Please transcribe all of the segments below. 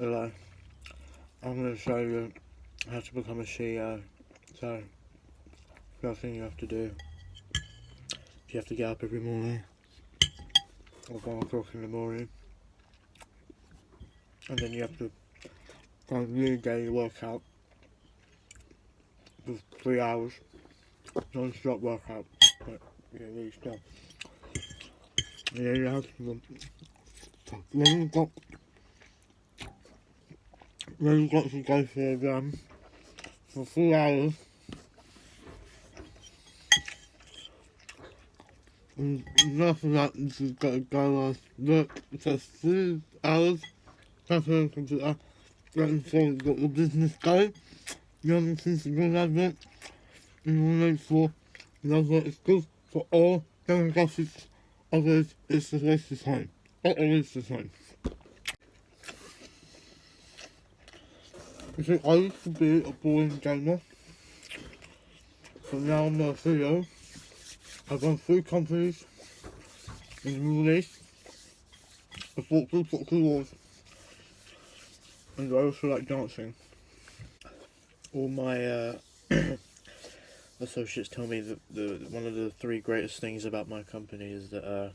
Hello, I'm going to show you how to become a CEO. So, first thing you have to do is you have to get up every morning at 1 o'clock in the morning, and then you have to go and really daily workout for 3 hours, non-stop workout, but yeah, really stop. And then you have to, then you've got to go for a run for 3 hours, and after that you've got to go work for 3 hours, prepare the computer, getting sure you've got your business going, you haven't seen some good advert, and you want to make sure the advert is good for all demographics, otherwise it's a waste of time. Not a waste of time. You see, I used to be a boring gamer, but now I'm a CEO. I've run 3 companies in the Middle East. I fought 2 football wars, and I also like dancing. All my associates tell me that one of the 3 greatest things about my company is that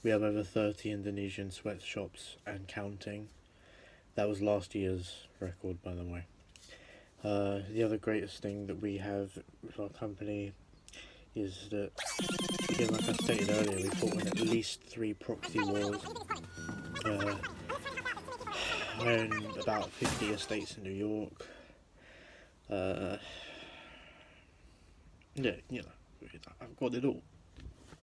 we have over 30 Indonesian sweatshops and counting. That was last year's record, by the way. The other greatest thing that we have with our company is that, again, like I stated earlier, we fought in at least 3 proxy wars. I own about 50 estates in New York. Yeah, you know, I've got it all.